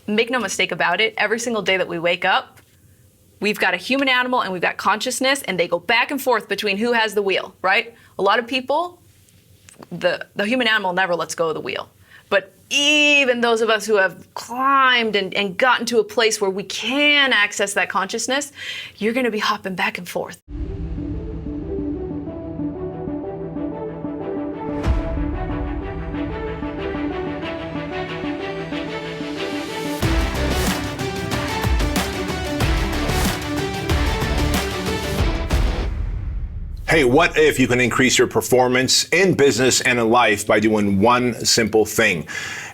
make no mistake about it, every single day that we wake up, we've got a human animal and we've got consciousness, and they go back and forth between who has the wheel, right? A lot of people, the human animal never lets go of the wheel. But even those of us who have climbed and gotten to a place where we can access that consciousness, you're gonna be hopping back and forth. Hey, what if you can increase your performance in business and in life by doing one simple thing?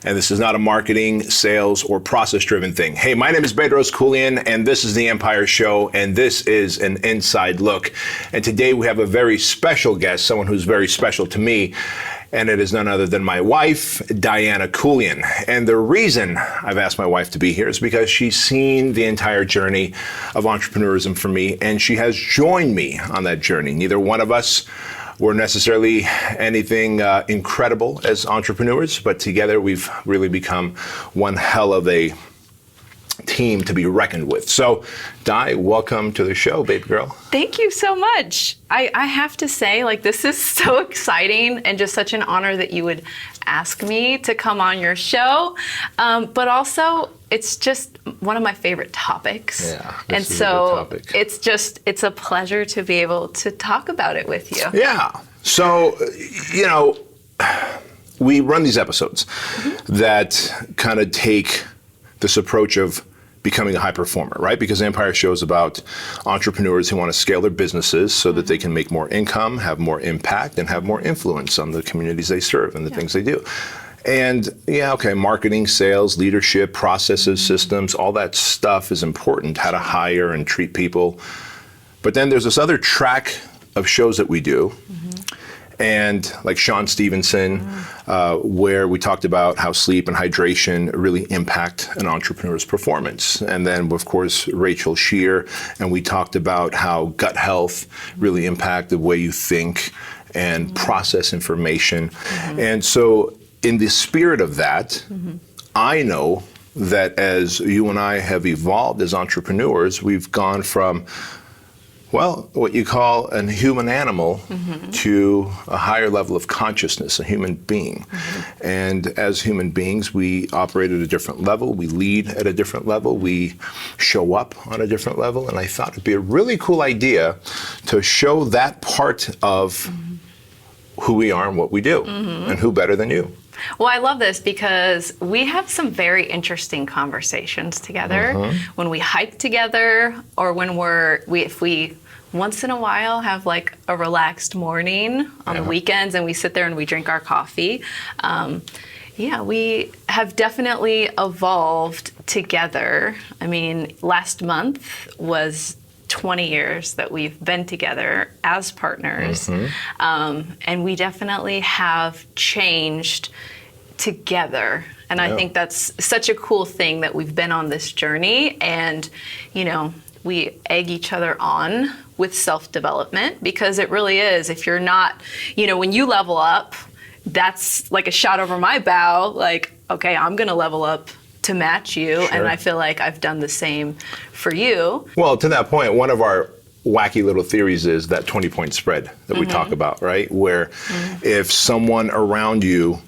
And this is not a marketing, sales, or process-driven thing. Hey, my name is Bedros Keuilian, and this is The Empire Show, and this is an inside look. And today we have a very special guest, someone who's very special to me, and it is none other than my wife, Diana Keuilian. And the reason I've asked my wife to be here is because she's seen the entire journey of entrepreneurism for me, and she has joined me on that journey. Neither one of us were necessarily anything incredible as entrepreneurs, but together we've really become one hell of a team to be reckoned with. So, Di, welcome to the show, baby girl. Thank you so much. I have to say, like, this is so exciting and just such an honor that you would ask me to come on your show. But also, it's just one of my favorite topics. Yeah, and so it's a pleasure to be able to talk about it with you. Yeah. So, you know, we run these episodes that kind of take this approach of becoming a high performer, right? Because the Empire Show is about entrepreneurs who want to scale their businesses so that they can make more income, have more impact, and have more influence on the communities they serve and the things they do. And marketing, sales, leadership, processes, systems, all that stuff is important, how to hire and treat people. But then there's this other track of shows that we do, and like Sean Stevenson, where we talked about how sleep and hydration really impact an entrepreneur's performance. And then, of course, Rachel Shear, and we talked about how gut health really impact the way you think and process information. And so in the spirit of that, I know that as you and I have evolved as entrepreneurs, we've gone from, well, what you call a human animal to a higher level of consciousness, a human being. And as human beings, we operate at a different level, we lead at a different level, we show up on a different level, and I thought it'd be a really cool idea to show that part of who we are and what we do, and who better than you. Well, I love this because we have some very interesting conversations together when we hike together, or when if we once in a while have like a relaxed morning on the weekends and we sit there and we drink our coffee. We have definitely evolved together. I mean, last month was 20 years that we've been together as partners. And we definitely have changed together. And I think that's such a cool thing that we've been on this journey, and, you know, we egg each other on with self-development, because it really is, if you're not, you know, when you level up, that's like a shot over my bow, like, okay, I'm gonna level up to match you. And I feel like I've done the same for you. Well, to that point, one of our wacky little theories is that 20-point spread that we talk about, right? Where if someone around you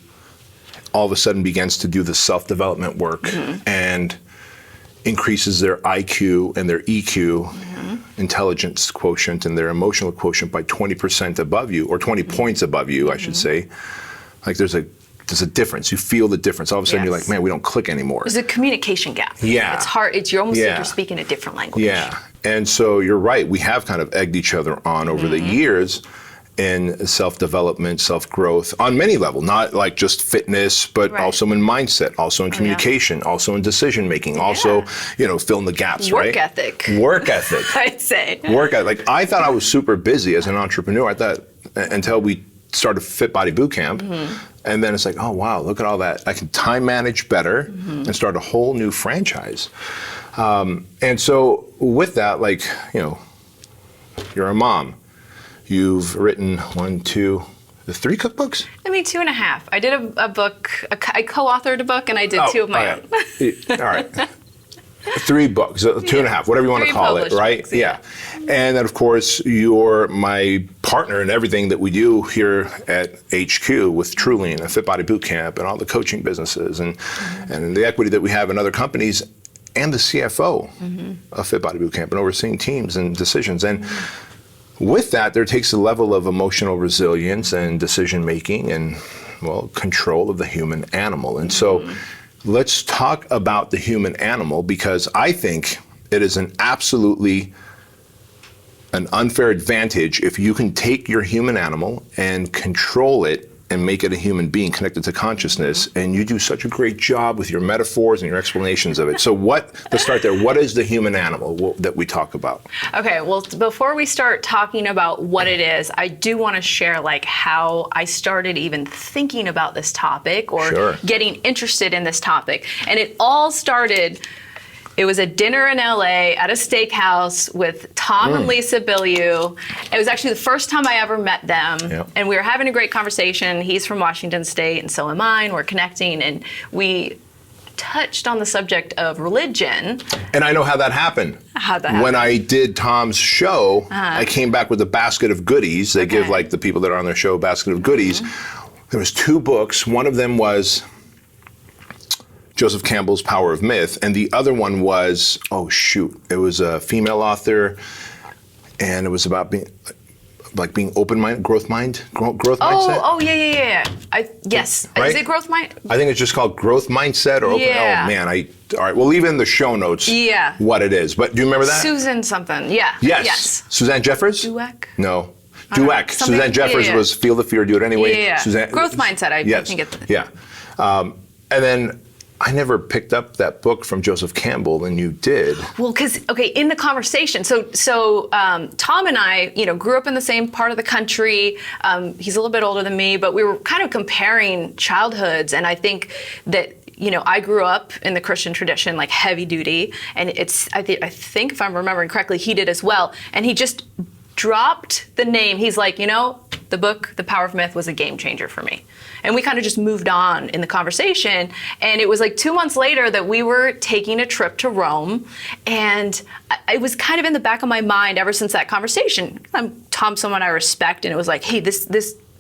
all of a sudden begins to do the self-development work and increases their IQ and their EQ, intelligence quotient, and their emotional quotient by 20% above you, or 20 points above you, I should say, like there's a difference. You feel the difference. All of a sudden you're like, man, we don't click anymore. There's a communication gap. Yeah. It's hard. You're almost like you're speaking a different language. Yeah. And so you're right. We have kind of egged each other on over the years in self-development, self-growth on many levels, not like just fitness, but also in mindset, also in communication, also in decision-making, also, you know, fill in the gaps, Work ethic. Work ethic. I'd say. Work ethic. Like, I thought I was super busy as an entrepreneur. I thought, until we started Fit Body Boot Camp, and then it's like, oh wow, look at all that. I can time manage better and start a whole new franchise. And so with that, like, you know, you're a mom. You've written The 3 cookbooks? I mean, 2.5. I did a book, I co-authored a book, and I did 2 of my own. All right. 3 books, 2.5, whatever you want to 3 call it, right? books, yeah. And then, of course, you're my partner in everything that we do here at HQ with Truly and Fit Body Bootcamp and all the coaching businesses and the equity that we have in other companies, and the CFO of Fit Body Bootcamp and overseeing teams and decisions. And with that, there takes a level of emotional resilience and decision making and, well, control of the human animal. And so let's talk about the human animal, because I think it is an absolutely an unfair advantage if you can take your human animal and control it and make it a human being connected to consciousness, and you do such a great job with your metaphors and your explanations of it. So let's start there. What is the human animal that we talk about? Okay, well, before we start talking about what it is, I do want to share like how I started even thinking about this topic or getting interested in this topic. And it all started, it was a dinner in LA at a steakhouse with Tom and Lisa Bilyeu. It was actually the first time I ever met them. Yep. And we were having a great conversation. He's from Washington State and so am I, and we're connecting. And we touched on the subject of religion. And I know how that happened. How'd that happen? When I did Tom's show, I came back with a basket of goodies. They give like the people that are on their show a basket of goodies. There was 2 books. One of them was Joseph Campbell's Power of Myth, and the other one was, it was a female author, and it was about being open-minded, growth mindset. Oh, yeah. Yes. Right? Is it growth mind? I think it's just called growth mindset or open. Yeah. Oh man, all right. We'll leave in the show notes what it is. But do you remember that? Susan something. Yeah. Yes. Suzanne Jeffers? Dweck? No. Dweck. Suzanne Jeffers was Feel the Fear, Do It Anyway. Yeah. Suzanne, growth mindset. I think it's. Yeah. And then I never picked up that book from Joseph Campbell, and you did. Well, because in the conversation, so Tom and I, grew up in the same part of the country. He's a little bit older than me, but we were kind of comparing childhoods, and I think that I grew up in the Christian tradition, like heavy duty, and I think if I'm remembering correctly, he did as well, and he just dropped the name. He's like, the book, The Power of Myth, was a game changer for me. And we kind of just moved on in the conversation. And it was like 2 months later that we were taking a trip to Rome. And it was kind of in the back of my mind ever since that conversation. Tom's someone I respect, and it was like, hey, this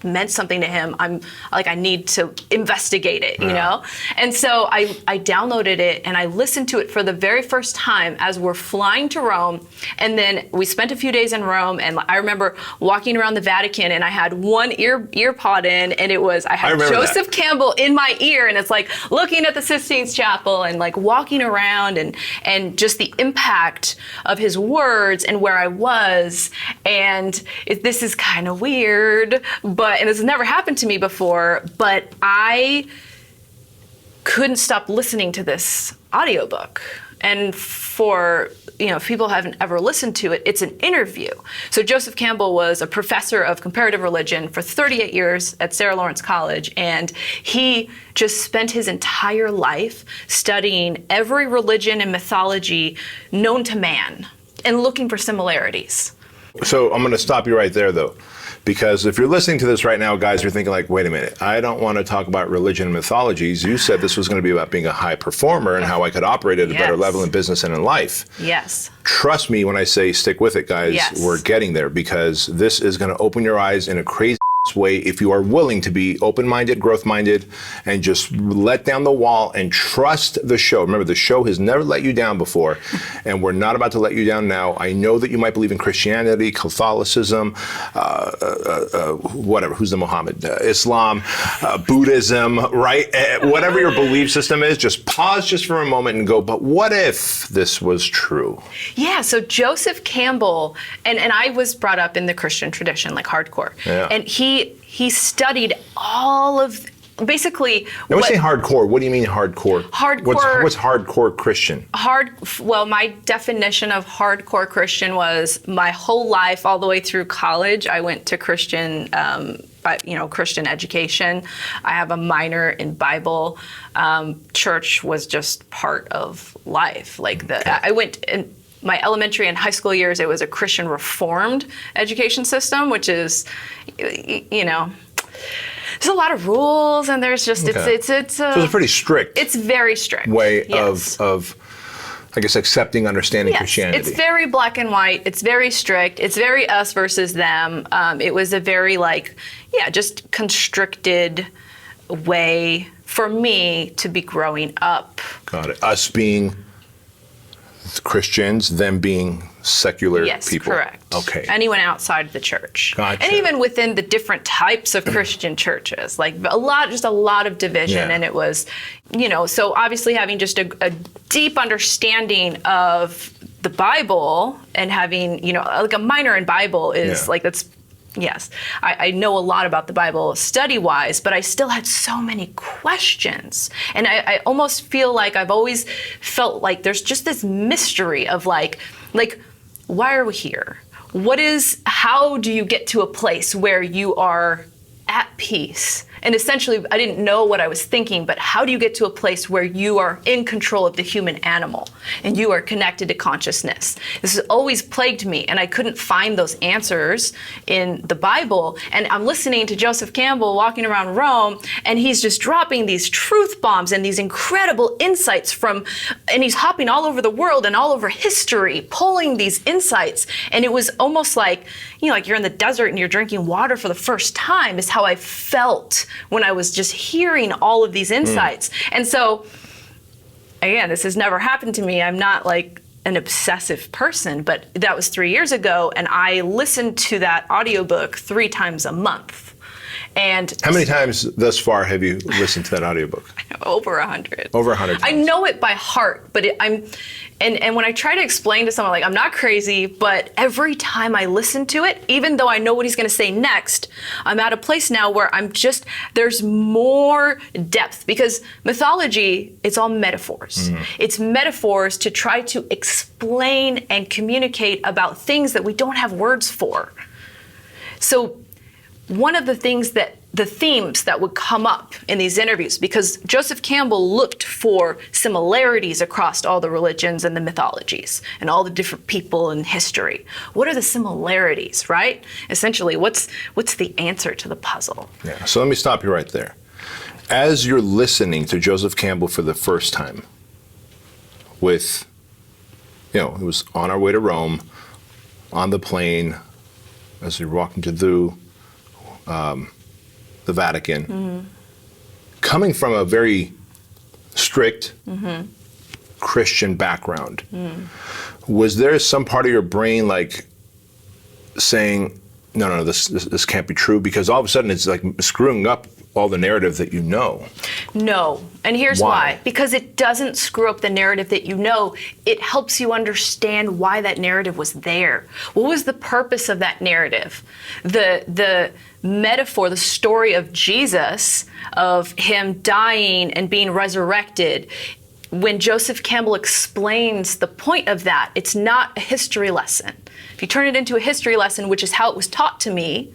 meant something to him. I'm like, I need to investigate it, And so I downloaded it and I listened to it for the very first time as we're flying to Rome. And then we spent a few days in Rome, and I remember walking around the Vatican, and I had one ear pod in, and I had Joseph Campbell in my ear, and it's like looking at the Sistine Chapel and like walking around and just the impact of his words and where I was. And this is kind of weird, and this has never happened to me before, but I couldn't stop listening to this audiobook. And for, if people haven't ever listened to it, it's an interview. So Joseph Campbell was a professor of comparative religion for 38 years at Sarah Lawrence College, and he just spent his entire life studying every religion and mythology known to man and looking for similarities. So I'm going to stop you right there, though. Because if you're listening to this right now, guys, you're thinking like, wait a minute, I don't want to talk about religion and mythologies. You said this was going to be about being a high performer and how I could operate at a better level in business and in life. Yes. Trust me when I say stick with it, guys. Yes. We're getting there, because this is going to open your eyes in a crazy way if you are willing to be open-minded, growth-minded, and just let down the wall and trust the show. Remember, the show has never let you down before, and we're not about to let you down now. I know that you might believe in Christianity, Catholicism, whatever, who's the Muhammad? Islam, Buddhism, right? Whatever your belief system is, just pause just for a moment and go, but what if this was true? Yeah, so Joseph Campbell, and I was brought up in the Christian tradition, like hardcore, and he studied all of, basically. Now, when you say hardcore, what do you mean hardcore? Hardcore. What's hardcore Christian? Well, my definition of hardcore Christian was my whole life, all the way through college. I went to Christian, Christian education. I have a minor in Bible. Church was just part of life. I went in my elementary and high school years. It was a Christian Reformed education system, which is, there's a lot of rules, and there's just Okay. it's So it's a pretty strict it's very strict way yes. of I guess accepting, understanding Yes, Christianity. it's very black and white. It's very strict. It's very us versus them. It was a very just constricted way for me to be growing up. Got it. Us being Christians, them being secular Yes, people. correct. Okay. Anyone outside of the church. Gotcha. And even within the different types of Christian churches, like a lot of division. Yeah. And it was, so obviously having just a deep understanding of the Bible and having, like a minor in Bible is Yeah. that's, yes, I know a lot about the Bible study-wise, but I still had so many questions. And I almost feel like I've always felt like there's just this mystery of like, why are we here? How do you get to a place where you are at peace? And essentially, I didn't know what I was thinking, but how do you get to a place where you are in control of the human animal and you are connected to consciousness? This has always plagued me, and I couldn't find those answers in the Bible. And I'm listening to Joseph Campbell walking around Rome, and he's just dropping these truth bombs and these incredible insights and he's hopping all over the world and all over history, pulling these insights. And it was almost like, like you're in the desert and you're drinking water for the first time is how I felt when I was just hearing all of these insights. And so, again, this has never happened to me. I'm not like an obsessive person, but that was 3 years ago, and I listened to that audiobook 3 times a month. And How many times thus far have you listened to that audiobook? over 100. Over 100 I times. know it by heart, but and when I try to explain to someone, like, I'm not crazy, but every time I listen to it, even though I know what he's going to say next, I'm at a place now where there's more depth, because mythology, it's all metaphors. It's metaphors to try to explain and communicate about things that we don't have words for. So one of the themes that would come up in these interviews, because Joseph Campbell looked for similarities across all the religions and the mythologies and all the different people in history. What are the similarities, right? Essentially, what's the answer to the puzzle? Yeah. So let me stop you right there. As you're listening to Joseph Campbell for the first time, it was on our way to Rome, on the plane, as we were walking to the Vatican, coming from a very strict Christian background, was there some part of your brain like saying, no, this can't be true, because all of a sudden it's like screwing up all the narrative that you know? No, and here's why. Because it doesn't screw up the narrative that you know. It helps you understand why that narrative was there. What was the purpose of that narrative? The metaphor, the story of Jesus, of him dying and being resurrected. When Joseph Campbell explains the point of that, it's not a history lesson. If you turn it into a history lesson, which is how it was taught to me,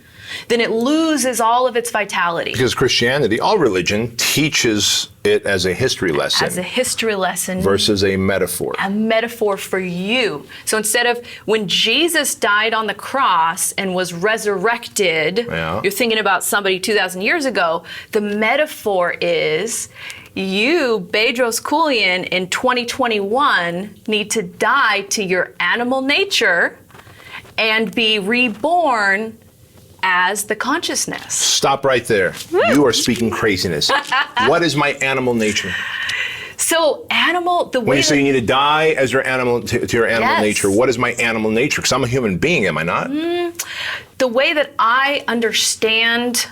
then it loses all of its vitality. Because Christianity, all religion, teaches it as a history lesson. As a history lesson. Versus a metaphor. A metaphor for you. So instead of when Jesus died on the cross and was resurrected, you're thinking about somebody 2,000 years ago, the metaphor is you, Bedros Keuilian, in 2021, need to die to your animal nature and be reborn as the consciousness. Stop right there. You are speaking craziness. What is my animal nature? So when you say you need to die as your animal to your animal nature, what is my animal nature? Because I'm a human being, am I not? The way that I understand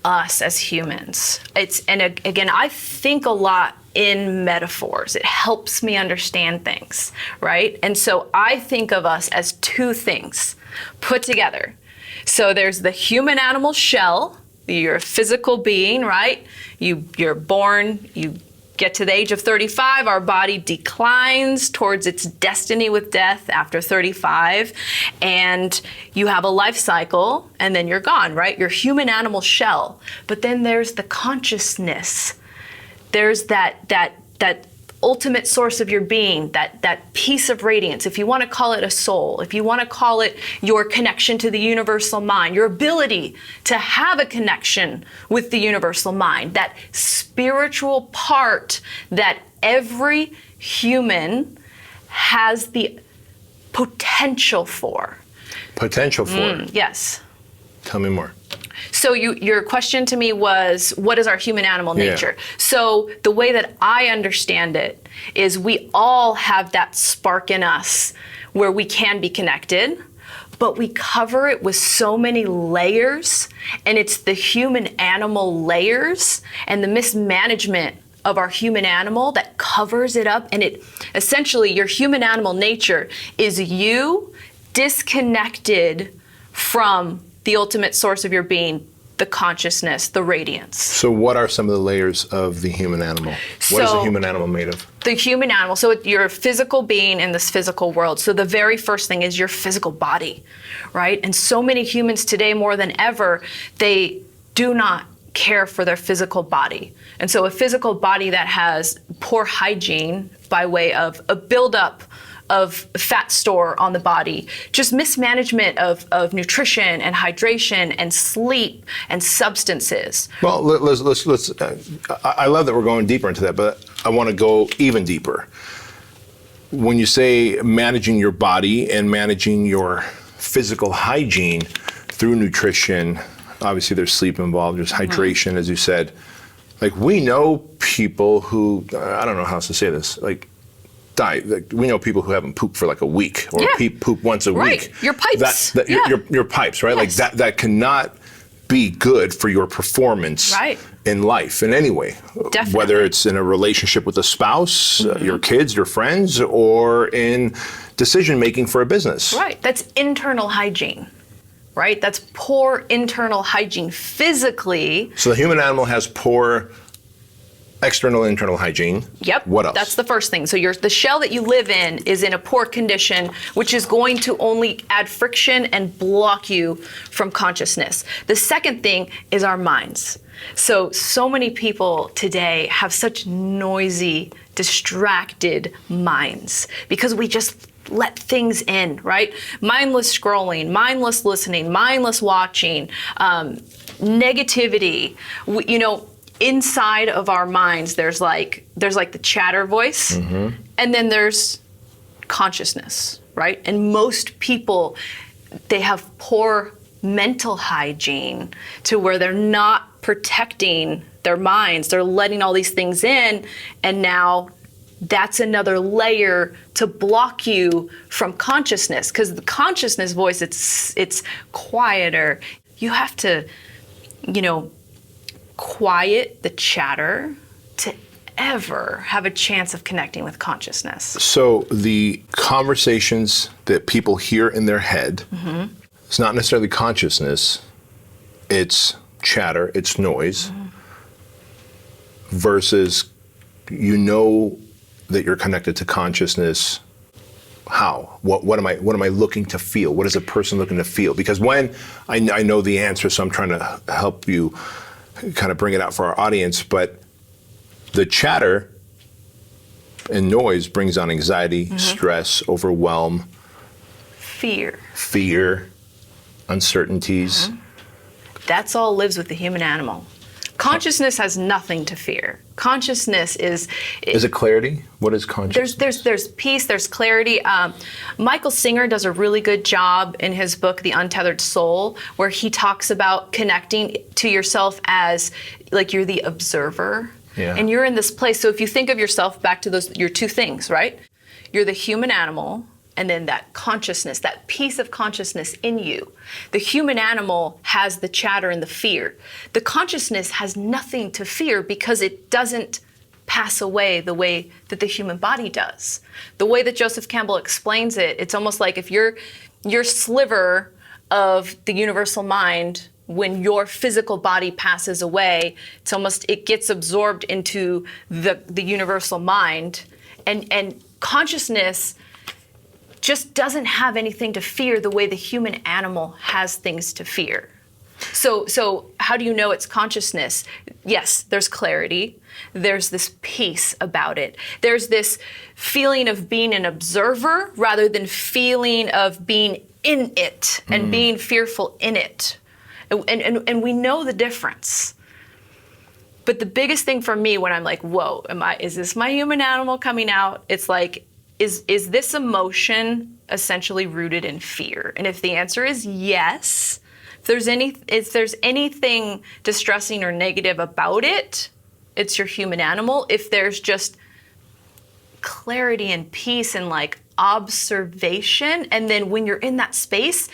us as humans, again, I think a lot in metaphors. It helps me understand things, right? And so I think of us as two things put together. So there's the human animal shell. You're a physical being, right? You're born, you get to the age of 35, our body declines towards its destiny with death after 35, and you have a life cycle, and then you're gone, right? Your human animal shell. But then there's the consciousness. There's that ultimate source of your being, that piece of radiance, if you want to call it a soul, if you want to call it your connection to the universal mind, your ability to have a connection with the universal mind, that spiritual part that every human has the potential for. Potential for? Yes. Tell me more. So your question to me was, what is our human animal nature? Yeah. So the way that I understand it is we all have that spark in us where we can be connected, but we cover it with so many layers, and it's the human animal layers and the mismanagement of our human animal that covers it up. And it essentially, your human animal nature is you disconnected from the ultimate source of your being, the consciousness, the radiance. So what are some of the layers of the human animal? What is the human animal made of? The human animal, so you're a physical being in this physical world. So the very first thing is your physical body, right? And so many humans today, more than ever, they do not care for their physical body. And so a physical body that has poor hygiene by way of a buildup of fat store on the body, just mismanagement of nutrition and hydration and sleep and substances. Well, let's I love that we're going deeper into that, but I want to go even deeper. When you say managing your body and managing your physical hygiene through nutrition, obviously there's sleep involved, there's hydration, as you said. Like, we know people who, I don't know how else to say this, like, die. We know people who haven't pooped for like a week, or poop once a week. Your pipes. Your pipes, right? Yes. Like that cannot be good for your performance in life in any way. Definitely. Whether it's in a relationship with a spouse, your kids, your friends, or in decision making for a business. Right. That's internal hygiene. Right? That's poor internal hygiene physically. So the human animal has poor external and internal hygiene. Yep. What else? That's the first thing. So the shell that you live in is in a poor condition, which is going to only add friction and block you from consciousness. The second thing is our minds. So many people today have such noisy, distracted minds because we just let things in, right? Mindless scrolling, mindless listening, mindless watching, negativity. Inside of our minds, there's like the chatter voice, and then there's consciousness, right? And most people, they have poor mental hygiene to where they're not protecting their minds. They're letting all these things in, and now that's another layer to block you from consciousness, because the consciousness voice, it's quieter. You have to, quiet the chatter to ever have a chance of connecting with consciousness. So the conversations that people hear in their head, it's not necessarily consciousness, it's chatter, it's noise, versus that you're connected to consciousness. How? What am I looking to feel? What is a person looking to feel? Because when I know the answer, so I'm trying to help you kind of bring it out for our audience, but the chatter and noise brings on anxiety, stress, overwhelm, fear, uncertainties. That's all lives with the human animal. Consciousness has nothing to fear. Consciousness is it clarity? What is consciousness? There's peace, there's clarity. Michael Singer does a really good job in his book, The Untethered Soul, where he talks about connecting to yourself as like you're the observer. Yeah. And you're in this place. So if you think of yourself back to your two things, right? You're the human animal, and then that consciousness, that piece of consciousness in you. The human animal has the chatter and the fear. The consciousness has nothing to fear because it doesn't pass away the way that the human body does. The way that Joseph Campbell explains it, it's almost like if your sliver of the universal mind, when your physical body passes away, it gets absorbed into the universal mind, and consciousness just doesn't have anything to fear the way the human animal has things to fear. So how do you know it's consciousness? Yes, there's clarity. There's this peace about it. There's this feeling of being an observer rather than feeling of being in it and being fearful in it. And we know the difference. But the biggest thing for me when I'm like, whoa, is this my human animal coming out? It's like, is this emotion essentially rooted in fear? And if the answer is yes, if there's anything distressing or negative about it, it's your human animal. If there's just clarity and peace and like observation, and then when you're in that space,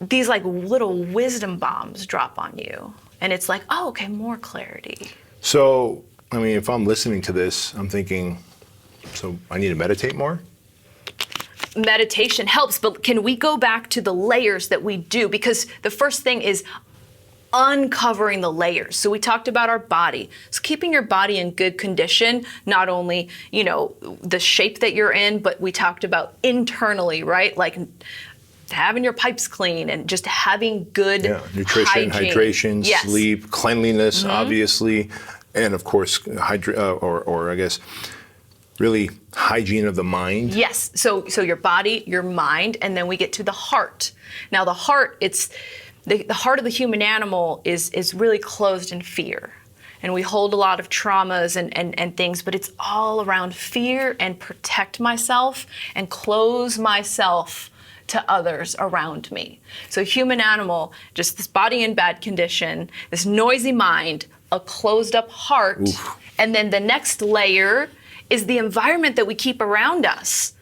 these like little wisdom bombs drop on you. And it's like, oh, okay, more clarity. So, I mean, if I'm listening to this, I'm thinking, so I need to meditate more? Meditation helps, but can we go back to the layers that we do? Because the first thing is uncovering the layers. So we talked about our body. So keeping your body in good condition, not only, the shape that you're in, but we talked about internally, right? Like having your pipes clean and just having good nutrition, hygiene. Hydration, Yes. sleep, cleanliness, obviously, and of course, or I guess, really hygiene of the mind. Yes. So your body, your mind, and then we get to the heart. Now the heart, it's the heart of the human animal is really closed in fear. And we hold a lot of traumas and things, but it's all around fear and protect myself and close myself to others around me. So human animal, just this body in bad condition, this noisy mind, a closed up heart, and then the next layer is the environment that we keep around us.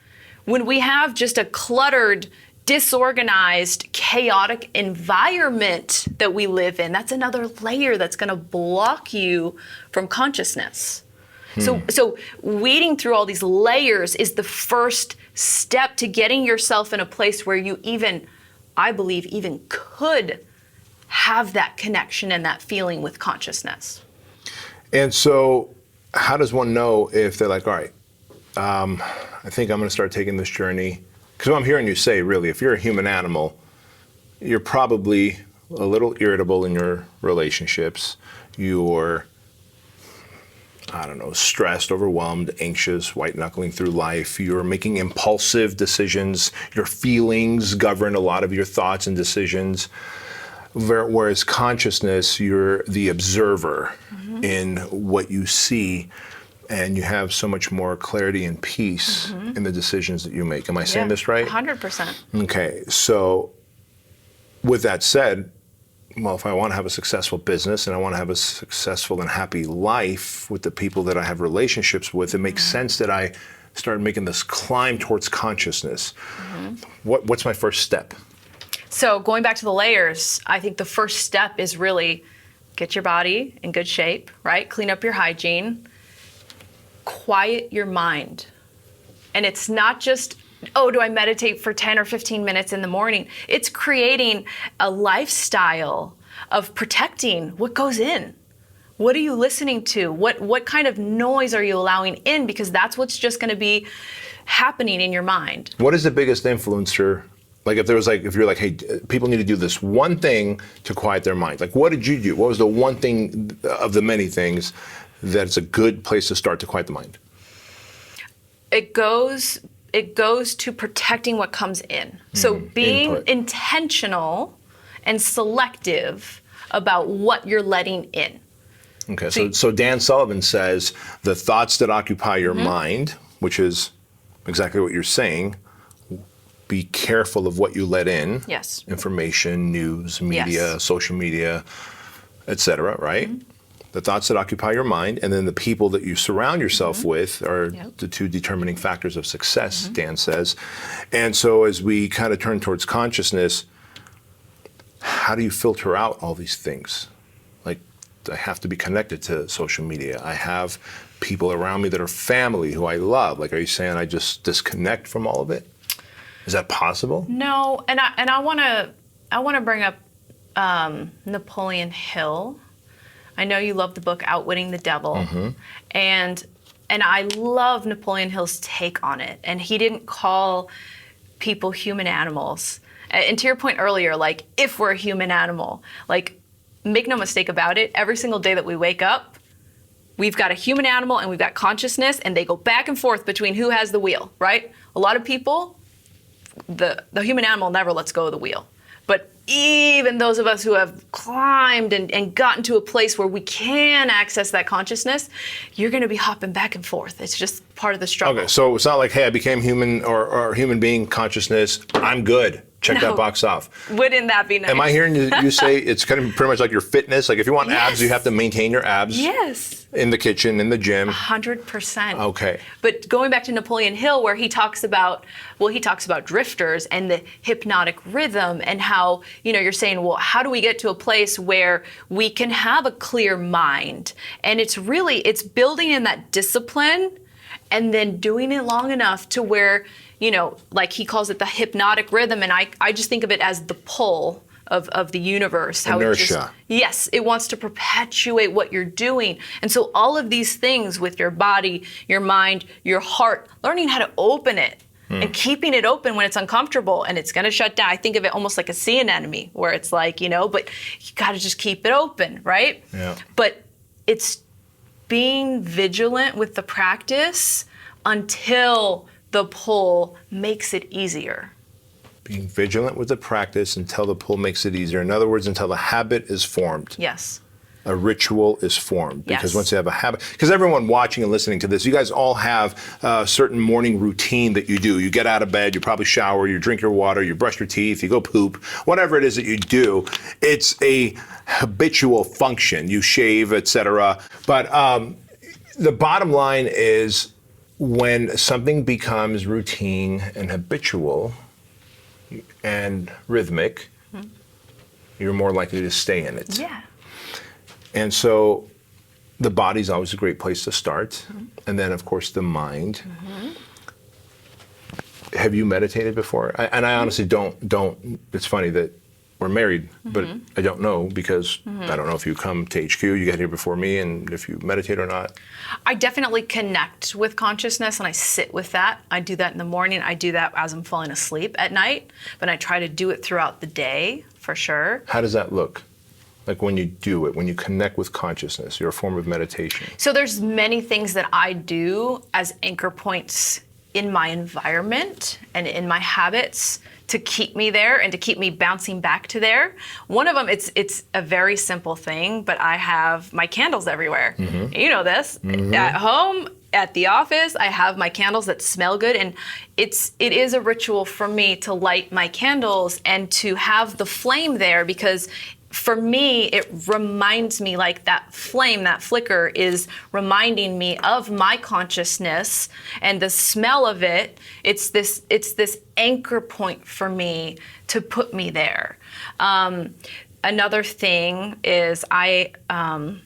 When we have just a cluttered, disorganized, chaotic environment that we live in, that's another layer that's gonna block you from consciousness. So weeding through all these layers is the first step to getting yourself in a place where you I believe, could have that connection and that feeling with consciousness. And so how does one know if they're like, all right, I think I'm going to start taking this journey? Because what I'm hearing you say, really, if you're a human animal, you're probably a little irritable in your relationships. You're, stressed, overwhelmed, anxious, white-knuckling through life. You're making impulsive decisions. Your feelings govern a lot of your thoughts and decisions. Whereas consciousness, you're the observer in what you see, and you have so much more clarity and peace in the decisions that you make. Am I saying this right? 100%. Okay, so with that said, well, if I want to have a successful business and I want to have a successful and happy life with the people that I have relationships with, it makes sense that I start making this climb towards consciousness. What's my first step? So going back to the layers, I think the first step is really get your body in good shape, right? Clean up your hygiene, quiet your mind. And it's not just, do I meditate for 10 or 15 minutes in the morning? It's creating a lifestyle of protecting what goes in. What are you listening to? What kind of noise are you allowing in? Because that's what's just going to be happening in your mind. What is the biggest influencer? Like if you're like, hey, people need to do this one thing to quiet their mind. Like, what did you do? What was the one thing of the many things that's a good place to start to quiet the mind? It goes to protecting what comes in. So being Input. Intentional and selective about what you're letting in. Okay, so Dan Sullivan says the thoughts that occupy your mind, which is exactly what you're saying, be careful of what you let in. Yes. Information, news, media, social media, etc., right? The thoughts that occupy your mind, and then the people that you surround yourself with are the two determining factors of success, Dan says. And so as we kind of turn towards consciousness, how do you filter out all these things? Like, I have to be connected to social media. I have people around me that are family who I love. Like, are you saying I just disconnect from all of it? Is that possible? No, and I want to bring up Napoleon Hill. I know you love the book Outwitting the Devil, and I love Napoleon Hill's take on it. And he didn't call people human animals. And to your point earlier, like if we're a human animal, like make no mistake about it, every single day that we wake up, we've got a human animal and we've got consciousness, and they go back and forth between who has the wheel, right? A lot of people, the human animal never lets go of the wheel. But even those of us who have climbed and gotten to a place where we can access that consciousness, you're going to be hopping back and forth. It's just part of the struggle. Okay, so it's not like, hey, I became human or human being consciousness, I'm good. Check that box off. Wouldn't that be nice? Am I hearing you say it's kind of pretty much like your fitness? Like if you want abs, you have to maintain your abs. Yes. In the kitchen, in the gym. 100%. Okay. But going back to Napoleon Hill, where he talks about drifters and the hypnotic rhythm and how, you're saying, well, how do we get to a place where we can have a clear mind? And it's building in that discipline and then doing it long enough to where, like he calls it the hypnotic rhythm. And I just think of it as the pull of the universe. How inertia. It wants to perpetuate what you're doing. And so all of these things with your body, your mind, your heart, learning how to open it and keeping it open when it's uncomfortable and it's going to shut down. I think of it almost like a sea anemone where it's like, but you got to just keep it open, right? Yeah. But it's being vigilant with the practice until the pull makes it easier. Being vigilant with the practice until the pull makes it easier. In other words, until the habit is formed. Yes. A ritual is formed. Because Yes. once you have a habit, because everyone watching and listening to this, you guys all have a certain morning routine that you do. You get out of bed, you probably shower, you drink your water, you brush your teeth, you go poop, whatever it is that you do. It's a habitual function. You shave, etc. But the bottom line is when something becomes routine and habitual, and rhythmic, you're more likely to stay in it. Yeah. And so the body's always a great place to start. And then, of course, the mind. Have you meditated before? I honestly don't. It's funny that we're married, but I don't know because I don't know if you come to HQ, you get here before me, and if you meditate or not. I definitely connect with consciousness and I sit with that. I do that in the morning. I do that as I'm falling asleep at night, but I try to do it throughout the day for sure. How does that look? Like when you do it, when you connect with consciousness, you're a form of meditation. So there's many things that I do as anchor points in my environment and in my habits to keep me there and to keep me bouncing back to there. One of them, it's a very simple thing, but I have my candles everywhere. You know this. At home, at the office, I have my candles that smell good, and it is a ritual for me to light my candles and to have the flame there because for me, it reminds me, like that flame, that flicker is reminding me of my consciousness and the smell of it. It's this anchor point for me to put me there. Another thing is I'll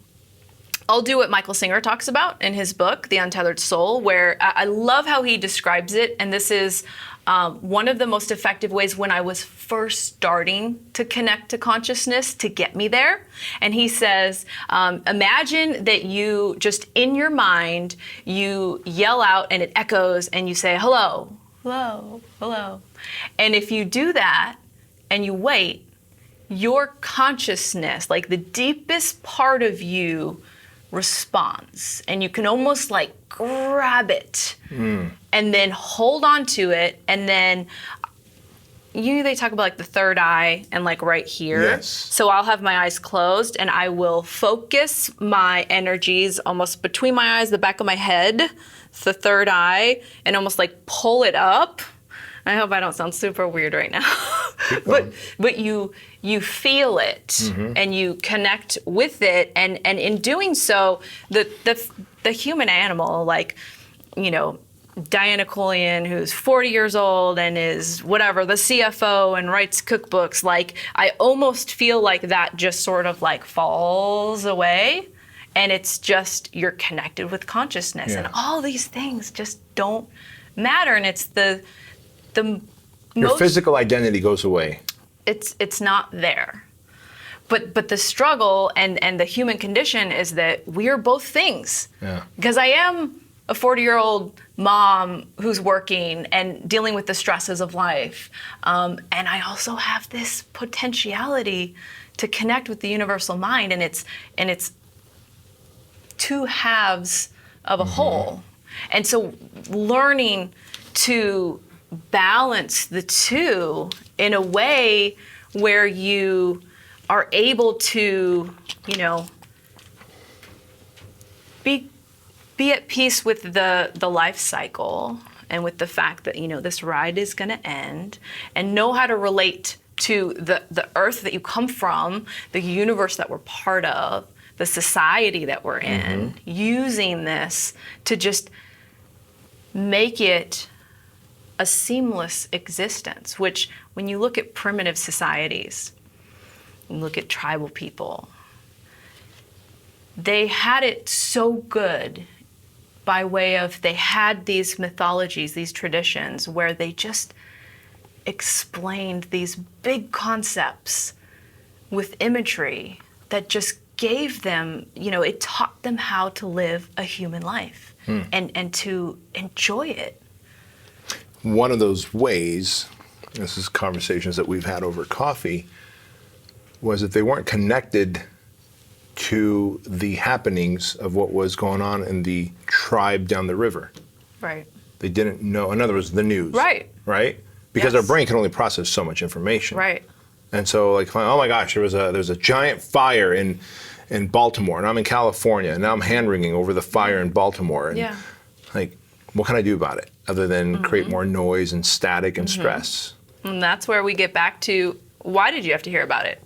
do what Michael Singer talks about in his book, The Untethered Soul, where I love how he describes it. And this is one of the most effective ways when I was first starting to connect to consciousness to get me there. And he says, imagine that you just in your mind, you yell out and it echoes and you say, hello, hello, hello. And if you do that and you wait, your consciousness, like the deepest part of you, responds, and you can almost like grab it and then hold on to it, and then they talk about like the third eye and like right here. Yes. So I'll have my eyes closed and I will focus my energies almost between my eyes, the back of my head, the third eye, and almost like pull it up. I hope I don't sound super weird right now. but you feel it and you connect with it, and in doing so, the human animal, like, Diana Keuilian, who's 40 years old and is whatever, the CFO and writes cookbooks, like I almost feel like that just sort of like falls away, and it's just you're connected with consciousness, and all these things just don't matter, and it's your physical identity goes away. It's not there. But the struggle and the human condition is that we are both things. Yeah. Because I am a 40-year-old mom who's working and dealing with the stresses of life. And I also have this potentiality to connect with the universal mind, and it's two halves of a whole. And so learning to balance the two in a way where you are able to, be at peace with the life cycle and with the fact that, this ride is going to end, and know how to relate to the earth that you come from, the universe that we're part of, the society that we're in, using this to just make it a seamless existence, which when you look at primitive societies, you look at tribal people, they had it so good by way of they had these mythologies, these traditions where they just explained these big concepts with imagery that just gave them, it taught them how to live a human life and to enjoy it. One of those ways, this is conversations that we've had over coffee, was that they weren't connected to the happenings of what was going on in the tribe down the river. Right. They didn't know, in other words, the news. Right. Right? Because our brain can only process so much information. Right. And so, oh my gosh, there's a giant fire in Baltimore, and I'm in California, and now I'm hand-wringing over the fire in Baltimore. And what can I do about it other than create more noise and static and stress? And that's where we get back to, why did you have to hear about it?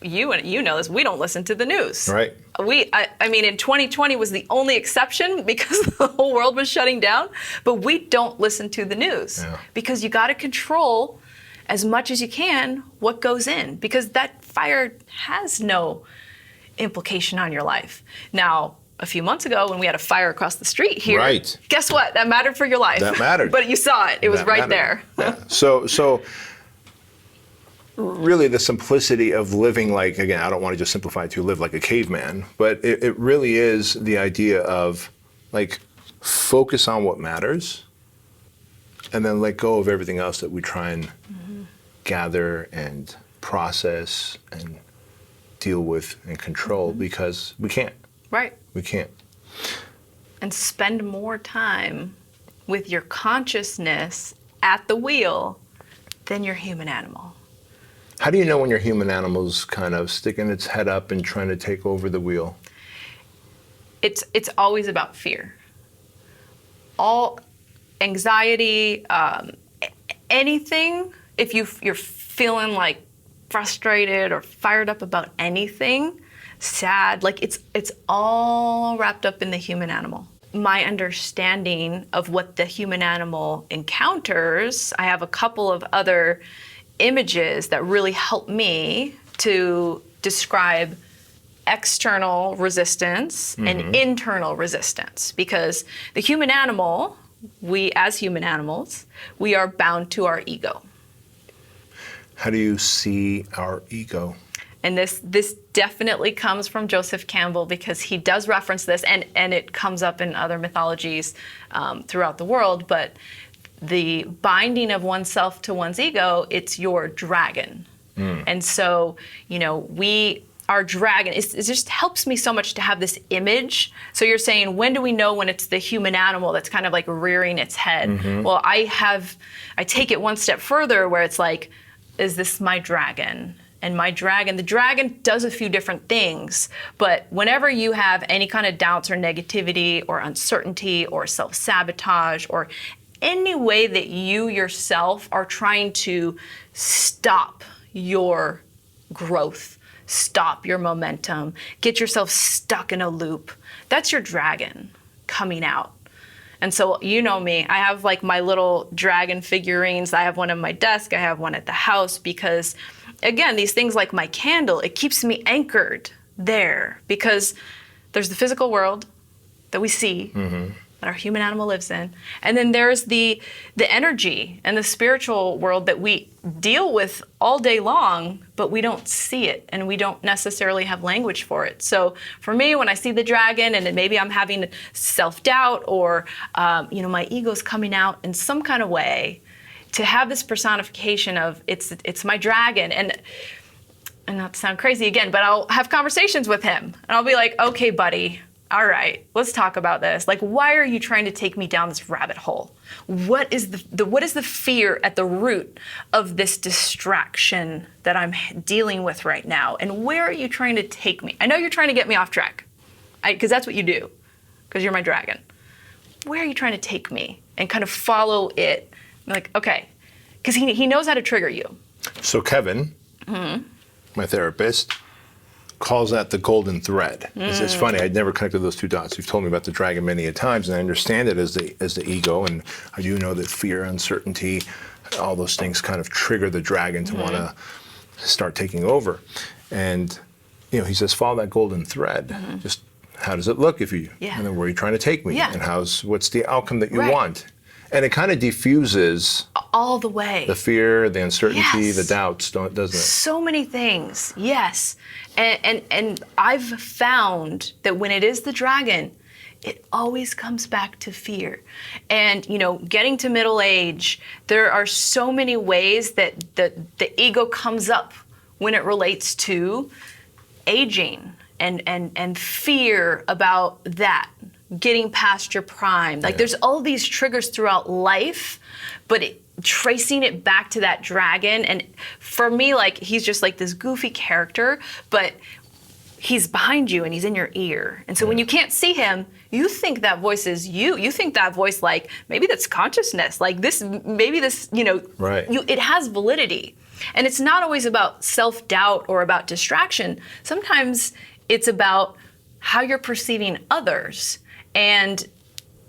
You know this, we don't listen to the news. Right. I mean, in 2020 was the only exception because the whole world was shutting down, but we don't listen to the news because you got to control as much as you can what goes in, because that fire has no implication on your life. Now, a few months ago when we had a fire across the street here, guess what? That mattered for your life. That mattered. But you saw it. It was right there. Yeah. So really the simplicity of living like, again, I don't want to just simplify it to live like a caveman, but it really is the idea of focus on what matters and then let go of everything else that we try and gather and process and deal with and control because we can't. Right. We can't. And spend more time with your consciousness at the wheel than your human animal. How do you know when your human animal's kind of sticking its head up and trying to take over the wheel? It's always about fear. All anxiety, anything, if you're feeling like frustrated or fired up about anything, sad, it's all wrapped up in the human animal. My understanding of what the human animal encounters, I have a couple of other images that really help me to describe external resistance and internal resistance, because the human animal, we as human animals, we are bound to our ego. How do you see our ego? And this definitely comes from Joseph Campbell, because he does reference this, and it comes up in other mythologies throughout the world, but the binding of oneself to one's ego, it's your dragon. And so, our dragon, it just helps me so much to have this image. So you're saying, when do we know when it's the human animal that's kind of like rearing its head? Well, I take it one step further where it's like, is this my dragon? And the dragon does a few different things, but whenever you have any kind of doubts or negativity or uncertainty or self-sabotage or any way that you yourself are trying to stop your growth, stop your momentum, get yourself stuck in a loop, that's your dragon coming out. And so, you know me, I have my little dragon figurines. I have one on my desk, I have one at the house, because again, these things like my candle, it keeps me anchored there, because there's the physical world that we see, that our human animal lives in. And then there's the energy and the spiritual world that we deal with all day long, but we don't see it and we don't necessarily have language for it. So for me, when I see the dragon and then maybe I'm having self-doubt or my ego's coming out in some kind of way, to have this personification of it's my dragon, and not to sound crazy again, but I'll have conversations with him and I'll be like, okay, buddy, all right, let's talk about this. Like, why are you trying to take me down this rabbit hole? What is the fear at the root of this distraction that I'm dealing with right now? And where are you trying to take me? I know you're trying to get me off track, because that's what you do, because you're my dragon. Where are you trying to take me? And kind of follow it. Like, okay, because he knows how to trigger you. So Kevin, my therapist, calls that the golden thread. It's funny, I'd never connected those two dots. You've told me about the dragon many a times, and I understand it as the ego, and I do know that fear, uncertainty, all those things kind of trigger the dragon to want to start taking over. And he says, follow that golden thread. Just how does it look if you, and then where are you trying to take me? And what's the outcome that you want? And it kind of diffuses all the way. The fear, the uncertainty, the doubts, doesn't it? So many things, yes. And I've found that when it is the dragon, it always comes back to fear. And, getting to middle age, there are so many ways that the ego comes up when it relates to aging and fear about that. Getting past your prime. Like there's all these triggers throughout life, but tracing it back to that dragon. And for me, like, he's just like this goofy character, but he's behind you and he's in your ear. And so when you can't see him, you think that voice is you. You think that voice, like, maybe that's consciousness. Like it has validity. And it's not always about self-doubt or about distraction. Sometimes it's about how you're perceiving others. And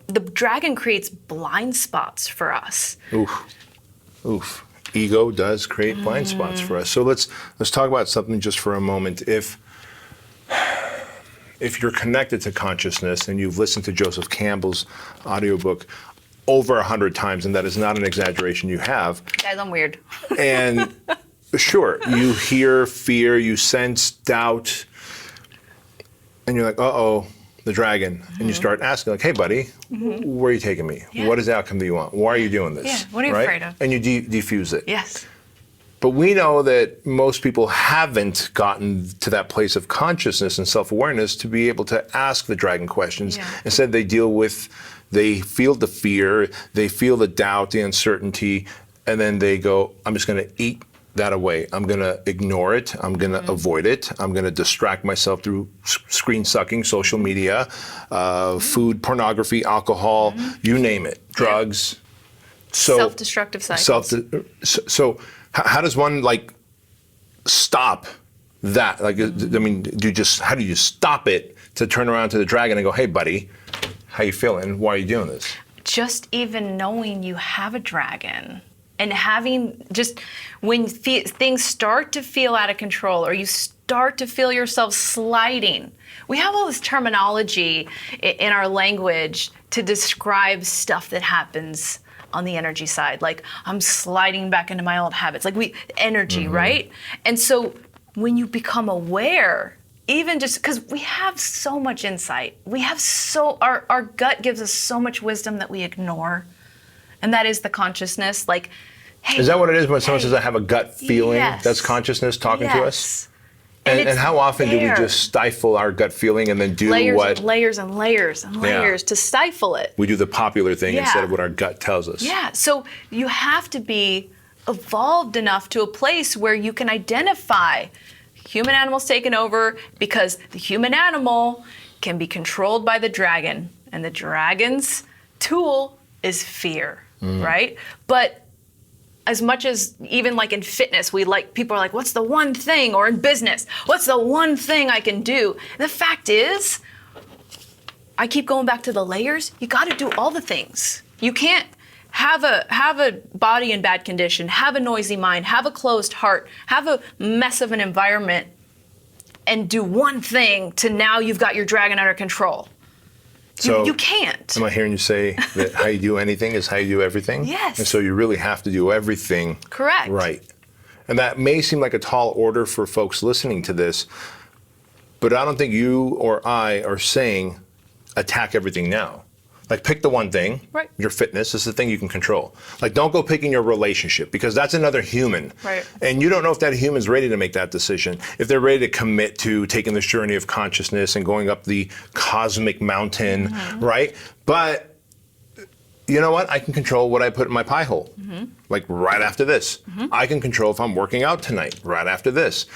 the dragon creates blind spots for us. Oof. Ego does create blind spots for us. So let's talk about something just for a moment. If you're connected to consciousness and you've listened to Joseph Campbell's audiobook over 100 times, and that is not an exaggeration, you have. Guys, I'm weird. And sure, you hear fear, you sense doubt, and you're like, uh-oh, the dragon. And you start asking, like, hey, buddy, where are you taking me? What is the outcome that you want? Why are you doing this? What are you afraid of? And you diffuse it. Yes. But we know that most people haven't gotten to that place of consciousness and self-awareness to be able to ask the dragon questions. Instead, they feel the fear, they feel the doubt, the uncertainty, and then they go, I'm just going to eat that away. I'm going to ignore it. I'm going to avoid it. I'm going to distract myself through screen sucking, social media, food, pornography, alcohol, you name it, drugs. So self-destructive cycles. So how does one stop that? Like, I mean, how do you stop it to turn around to the dragon and go, hey, buddy, how you feeling? Why are you doing this? Just even knowing you have a dragon. And having when things start to feel out of control or you start to feel yourself sliding, we have all this terminology in our language to describe stuff that happens on the energy side. Like, I'm sliding back into my old habits. Like energy, right? And so when you become aware, even just because we have so much insight, our gut gives us so much wisdom that we ignore. And that is the consciousness. Like, hey, is that what it is when someone says, I have a gut feeling? Yes. That's consciousness talking to us? And how often do we just stifle our gut feeling and then do layers to stifle it? We do the popular thing instead of what our gut tells us. Yeah, so you have to be evolved enough to a place where you can identify human animals taken over, because the human animal can be controlled by the dragon. And the dragon's tool is fear, right? But as much as even like in fitness, people are like, what's the one thing? Or in business, what's the one thing I can do? And the fact is, I keep going back to the layers. You got to do all the things. You can't have a body in bad condition, have a noisy mind, have a closed heart, have a mess of an environment, and do one thing to now you've got your dragon under control. So you can't. Am I hearing you say that how you do anything is how you do everything? Yes. And so you really have to do everything Correct. right. And that may seem like a tall order for folks listening to this, but I don't think you or I are saying attack everything now. Like pick the one thing, right. Your fitness is the thing you can control. Like don't go picking your relationship because that's another human. Right. And you don't know if that human's ready to make that decision, if they're ready to commit to taking this journey of consciousness and going up the cosmic mountain, right? But you know what? I can control what I put in my pie hole, like right after this. I can control if I'm working out tonight, right after this.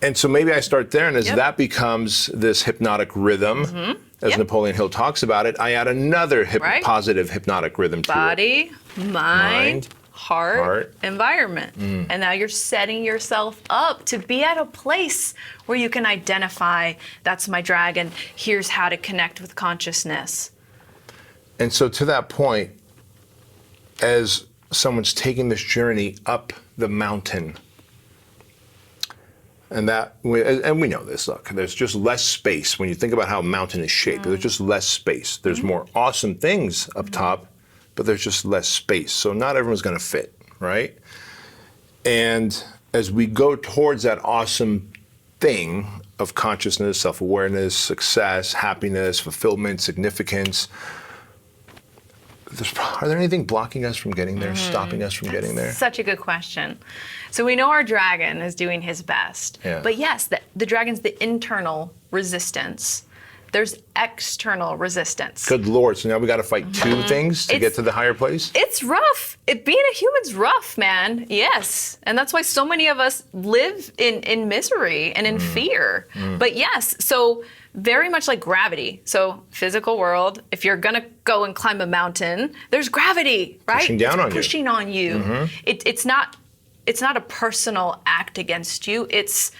And so maybe I start there, and as that becomes this hypnotic rhythm, as Napoleon Hill talks about it, I add another positive hypnotic rhythm to it. Body, mind, heart, environment. And now you're setting yourself up to be at a place where you can identify, that's my dragon, here's how to connect with consciousness. And so to that point, as someone's taking this journey up the mountain, and we know this, look, there's just less space. When you think about how a mountain is shaped, there's just less space. There's more awesome things up top, but there's just less space. So not everyone's gonna fit, right? And as we go towards that awesome thing of consciousness, self-awareness, success, happiness, fulfillment, significance, are there anything blocking us from getting there, stopping us from getting there? Such a good question. So we know our dragon is doing his best. But yes, the dragon's the internal resistance. There's external resistance. Good Lord, so now we got to fight two things to get to the higher place? It's rough. Being a human's rough, man. Yes. And that's why so many of us live in misery and in fear. But yes, so very much like gravity. So physical world, if you're gonna go and climb a mountain, there's gravity, right? Pushing down on you. Pushing on you. It's not a personal act against you. It's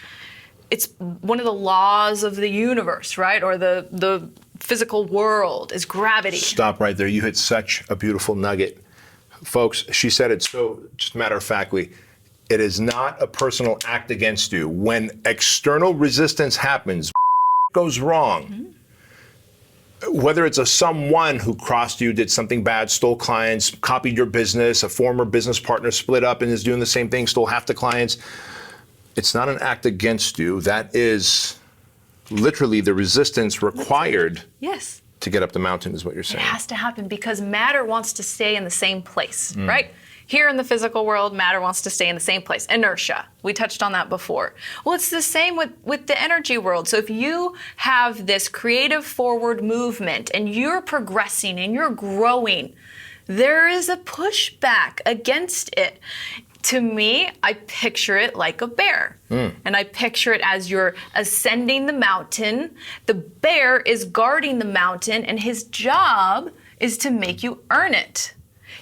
one of the laws of the universe, right? Or the physical world is gravity. Stop right there. You hit such a beautiful nugget. Folks, she said it so just matter-of-factly. It is not a personal act against you. When external resistance happens, goes wrong. Whether it's someone who crossed you, did something bad, stole clients, copied your business, a former business partner split up and is doing the same thing, stole half the clients. It's not an act against you. That is literally the resistance required to get up the mountain is what you're saying. It has to happen because matter wants to stay in the same place, right? Here in the physical world, matter wants to stay in the same place. Inertia. We touched on that before. Well, it's the same with the energy world. So if you have this creative forward movement and you're progressing and you're growing, there is a pushback against it. To me, I picture it like a bear. And I picture it as you're ascending the mountain. The bear is guarding the mountain, and his job is to make you earn it.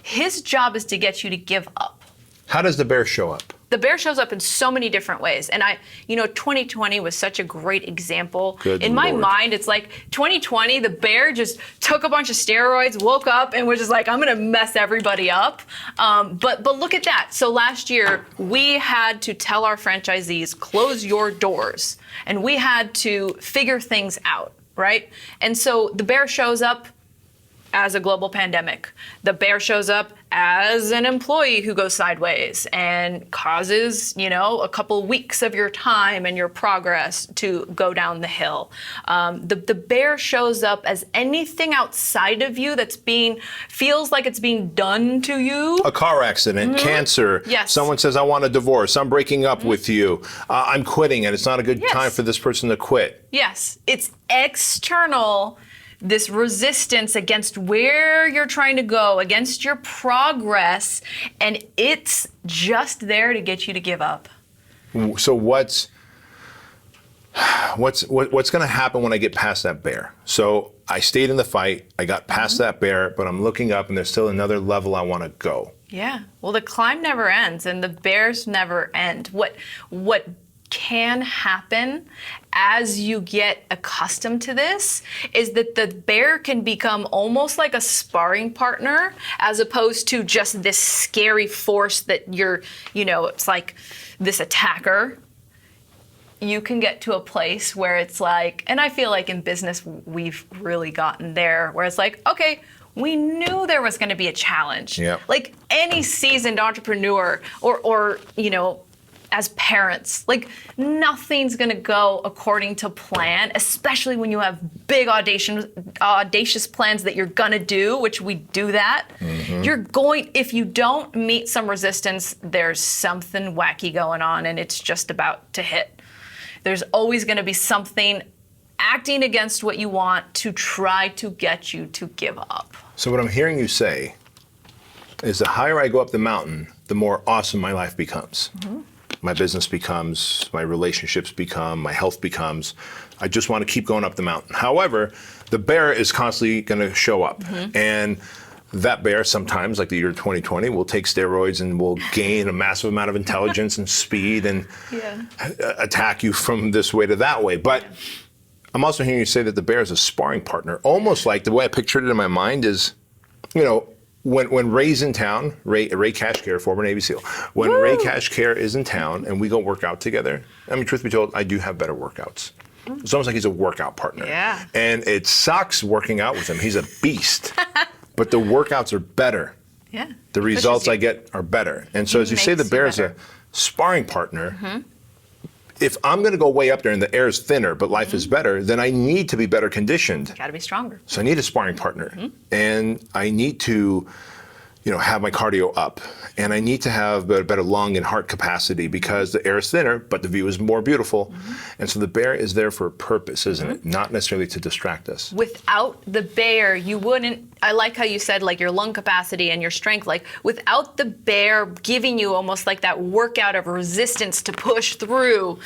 His job is to get you to give up. How does the bear show up? The bear shows up in so many different ways. And 2020 was such a great example. In my mind, it's like 2020, the bear just took a bunch of steroids, woke up, and was just like, I'm gonna mess everybody up. But look at that. So last year, we had to tell our franchisees, close your doors. And we had to figure things out, right? And so the bear shows up as a global pandemic. The bear shows up as an employee who goes sideways and causes, a couple weeks of your time and your progress to go down the hill. The bear shows up as anything outside of you feels like it's being done to you. A car accident, cancer. Yes. Someone says, I want a divorce. I'm breaking up with you. I'm quitting, and it's not a good time for this person to quit. Yes, it's external. This resistance against where you're trying to go, against your progress, and it's just there to get you to give up. So what's going to happen when I get past that bear? So I stayed in the fight, I got past that bear, but I'm looking up and there's still another level I want to go. Yeah. Well, the climb never ends and the bears never end. What can happen as you get accustomed to this is that the bear can become almost like a sparring partner as opposed to just this scary force that it's like this attacker. you can get to a place where it's like, and I feel like in business we've really gotten there, where it's like, okay, we knew there was going to be a challenge. Yep. Like any seasoned entrepreneur or as parents, like nothing's going to go according to plan, especially when you have big audacious plans that you're going to do, which we do that. If you don't meet some resistance, there's something wacky going on and it's just about to hit. There's always going to be something acting against what you want to try to get you to give up. So what I'm hearing you say is the higher I go up the mountain, the more awesome my life becomes. My business becomes, my relationships become, my health becomes. I just want to keep going up the mountain. However, the bear is constantly going to show up. And that bear sometimes, like the year 2020, will take steroids and will gain a massive amount of intelligence and speed and attack you from this way to that way. But I'm also hearing you say that the bear is a sparring partner, almost like the way I pictured it in my mind is, you know, when Ray's in town, Ray Cashcare, former Navy SEAL, when Ray Cashcare is in town and we go work out together, I mean, truth be told, I do have better workouts. It's almost like he's a workout partner. Yeah. And it sucks working out with him. He's a beast. But the workouts are better. Yeah. The results I get are better. And so as you say, the bear is a sparring partner. If I'm going to go way up there and the air is thinner, but life is better, then I need to be better conditioned. Got to be stronger. So I need a sparring partner, and I need to, have my cardio up, and I need to have better lung and heart capacity because the air is thinner, but the view is more beautiful. And so the bear is there for a purpose, isn't it? Not necessarily to distract us. Without the bear, you wouldn't. I like how you said like your lung capacity and your strength. Like without the bear giving you almost like that workout of resistance to push through,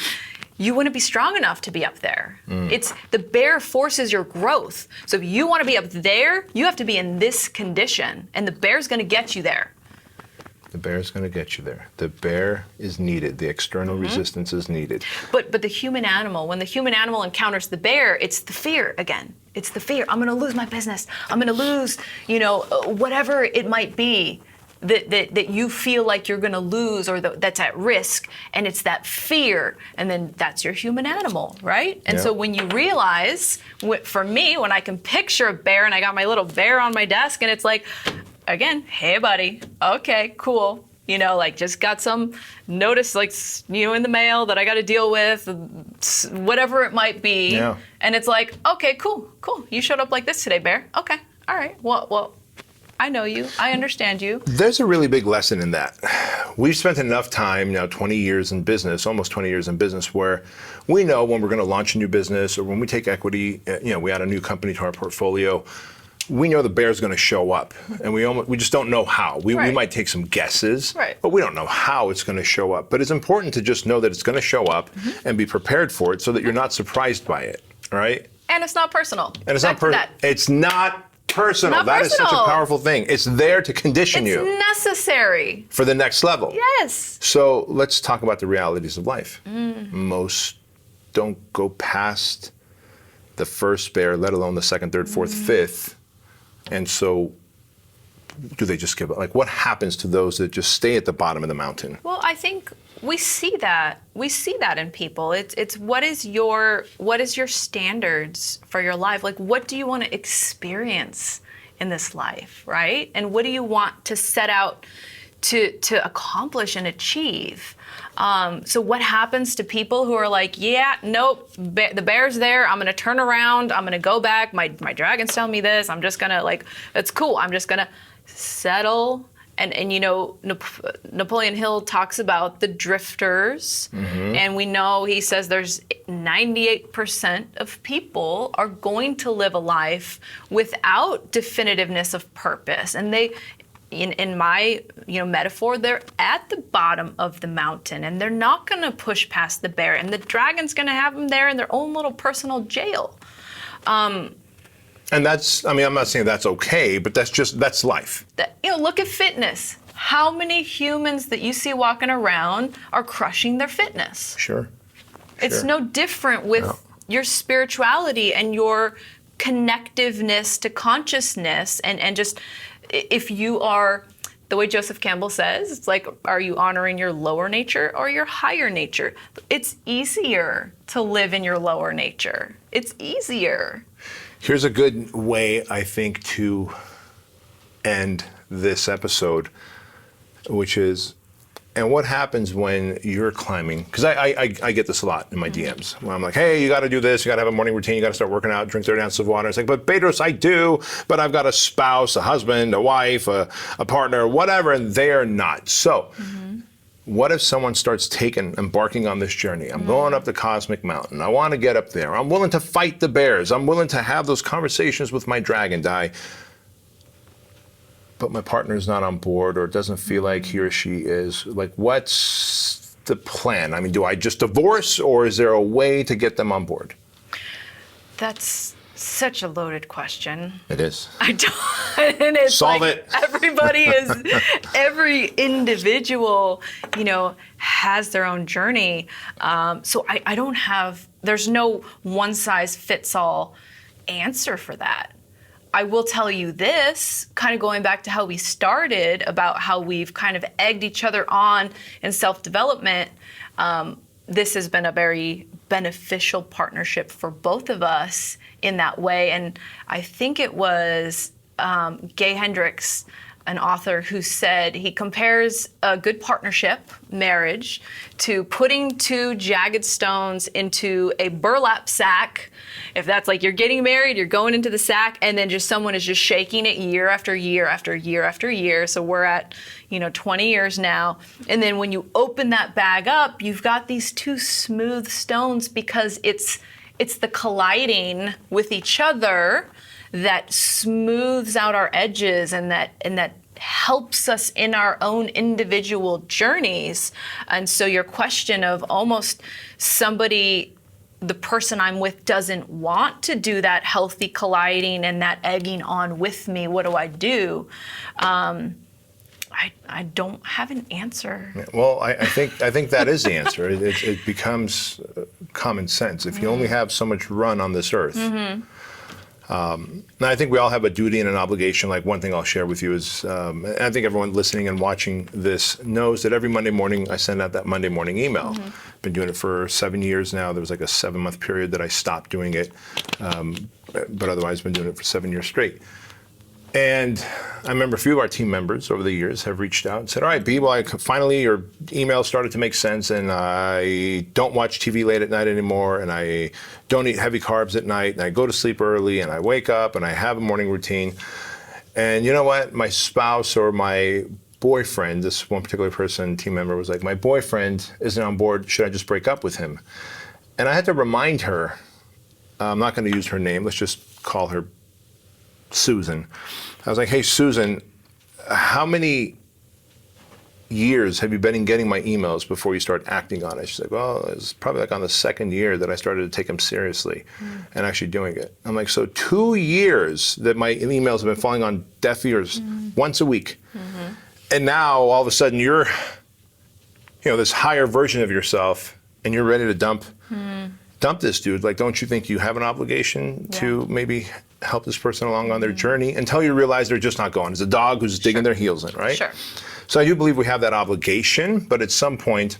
you wouldn't be strong enough to be up there. It's the bear forces your growth. So if you want to be up there, you have to be in this condition, and the bear's going to get you there. The bear's going to get you there. The bear is needed. The external resistance is needed. But the human animal, when the human animal encounters the bear, it's the fear again. It's the fear. I'm going to lose my business. I'm going to lose, whatever it might be that you feel like you're going to lose or that's at risk. And it's that fear. And then that's your human animal, right? And so when you realize, for me, when I can picture a bear and I got my little bear on my desk and it's like, again, hey, buddy. Okay, cool. Just got some notice, in the mail that I got to deal with, whatever it might be. Yeah. And it's like, okay, cool. You showed up like this today, bear. Okay, all right. Well, I know you. I understand you. There's a really big lesson in that. We've spent enough time now, 20 years in business, almost 20 years in business, where we know when we're going to launch a new business or when we take equity, we add a new company to our portfolio, we know the bear's going to show up, and we just don't know how. We might take some guesses, but we don't know how it's going to show up. But it's important to just know that it's going to show up and be prepared for it so that you're not surprised by it, right? And it's not personal. And it's not personal. It's not personal. That is such a powerful thing. It's there to condition you. It's necessary. For the next level. Yes. So let's talk about the realities of life. Most don't go past the first bear, let alone the second, third, fourth, fifth. And so do they just give up? Like what happens to those that just stay at the bottom of the mountain? Well, I think we see that. We see that in people. It's what is your standards for your life? Like what do you want to experience in this life, right? And what do you want to set out to accomplish and achieve? So what happens to people who are like, yeah, nope, the bear's there. I'm going to turn around. I'm going to go back. My dragon's telling me this. I'm just going to it's cool. I'm just going to settle. And Napoleon Hill talks about the drifters. And we know he says there's 98% of people are going to live a life without definitiveness of purpose. And they, in my metaphor, they're at the bottom of the mountain and they're not going to push past the bear, and the dragon's going to have them there in their own little personal jail. And I'm not saying that's okay, but that's life. Look at fitness. How many humans that you see walking around are crushing their fitness? Sure. It's no different with your spirituality and your connectiveness to consciousness, and just if you are the way Joseph Campbell says, it's like, are you honoring your lower nature or your higher nature? It's easier to live in your lower nature. It's easier. Here's a good way, I think, to end this episode, which is, and what happens when you're climbing? Because I get this a lot in my DMs, where I'm like, hey, you got to do this, you got to have a morning routine, you got to start working out, drink 30 ounces of water. It's like, but Bedros, I do, but I've got a spouse, a husband, a wife, a partner, whatever, and they are not. So what if someone starts embarking on this journey? I'm going up the cosmic mountain. I want to get up there. I'm willing to fight the bears. I'm willing to have those conversations with my dragon die. But my partner's not on board, or it doesn't feel like he or she is. Like, what's the plan? I mean, do I just divorce, or is there a way to get them on board? That's such a loaded question. It is. I don't. And it's Solve like it. every individual, has their own journey. So I don't have, there's no one size fits all answer for that. I will tell you this, kind of going back to how we started about how we've kind of egged each other on in self-development. This has been a very beneficial partnership for both of us in that way. And I think it was Gay Hendricks, an author, who said he compares a good partnership, marriage, to putting two jagged stones into a burlap sack. If that's like you're getting married, you're going into the sack, and then just someone is just shaking it year after year after year after year. So we're at 20 years now. And then when you open that bag up, you've got these two smooth stones, because it's the colliding with each other that smooths out our edges, and that helps us in our own individual journeys. And so your question of almost the person I'm with doesn't want to do that healthy colliding and that egging on with me, what do I do? I don't have an answer. Well, I think that is the answer. It becomes common sense. If you only have so much run on this earth. And I think we all have a duty and an obligation. Like, one thing I'll share with you is, and I think everyone listening and watching this knows that every Monday morning I send out that Monday morning email. Been doing it for 7 years now. There was like a 7-month period that I stopped doing it, but otherwise been doing it for 7 years straight. And I remember a few of our team members over the years have reached out and said, all right, B, well, finally your email started to make sense, and I don't watch TV late at night anymore, and I don't eat heavy carbs at night, and I go to sleep early, and I wake up, and I have a morning routine. And you know what? My spouse or my boyfriend, this one particular person, team member, was like, my boyfriend isn't on board. Should I just break up with him? And I had to remind her, I'm not going to use her name, let's just call her Susan. I was like, hey, Susan, how many years have you been getting my emails before you start acting on it? She's like, well, it's probably like on the 2nd year that I started to take them seriously and actually doing it. I'm like, so 2 years that my emails have been falling on deaf ears once a week. And now all of a sudden you're, this higher version of yourself, and you're ready to dump this dude. Like, don't you think you have an obligation to maybe help this person along on their journey until you realize they're just not going? It's a dog who's digging their heels in, right? Sure. So I do believe we have that obligation, but at some point,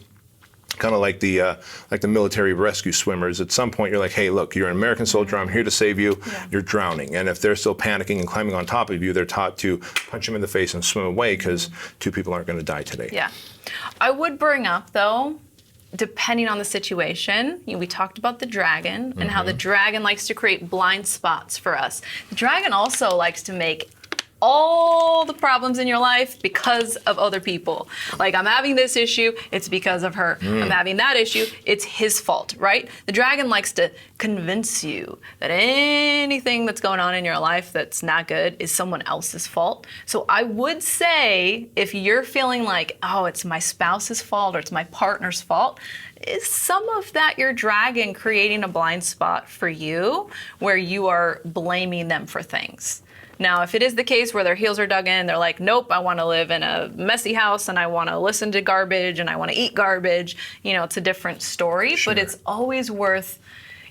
kind of like the military rescue swimmers, at some point you're like, hey, look, you're an American soldier, I'm here to save you, you're drowning. And if they're still panicking and climbing on top of you, they're taught to punch them in the face and swim away, because 2 people aren't going to die today. Yeah. I would bring up, though, depending on the situation, we talked about the dragon and how the dragon likes to create blind spots for us. The dragon also likes to make all the problems in your life because of other people. Like, I'm having this issue, it's because of her. I'm having that issue, it's his fault, right? The dragon likes to convince you that anything that's going on in your life that's not good is someone else's fault. So I would say, if you're feeling like, oh, it's my spouse's fault or it's my partner's fault, is some of that your dragon creating a blind spot for you where you are blaming them for things? Now, if it is the case where their heels are dug in, they're like, nope, I want to live in a messy house and I want to listen to garbage and I want to eat garbage, it's a different story. Sure. But it's always worth,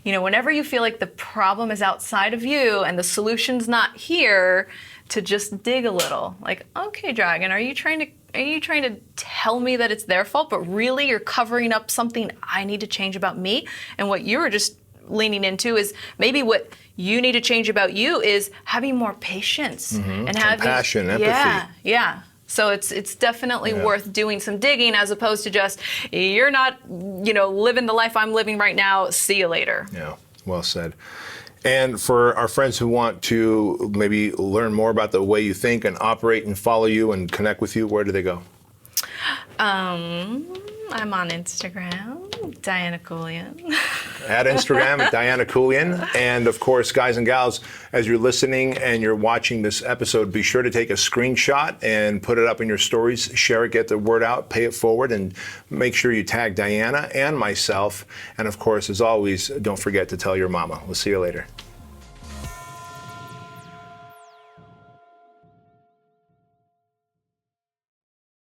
whenever you feel like the problem is outside of you and the solution's not here, to just dig a little. Like, okay, dragon, are you trying to tell me that it's their fault, but really you're covering up something I need to change about me? And what you were just leaning into is maybe what you need to change about you is having more patience and having compassion, empathy. Yeah. So it's definitely worth doing some digging as opposed to just, you're not, living the life I'm living right now. See you later. Yeah, well said. And for our friends who want to maybe learn more about the way you think and operate and follow you and connect with you, where do they go? I'm on Instagram, Diana Keuilian. At Instagram, Diana Keuilian. And of course, guys and gals, as you're listening and you're watching this episode, be sure to take a screenshot and put it up in your stories, share it, get the word out, pay it forward, and make sure you tag Diana and myself. And of course, as always, don't forget to tell your mama. We'll see you later.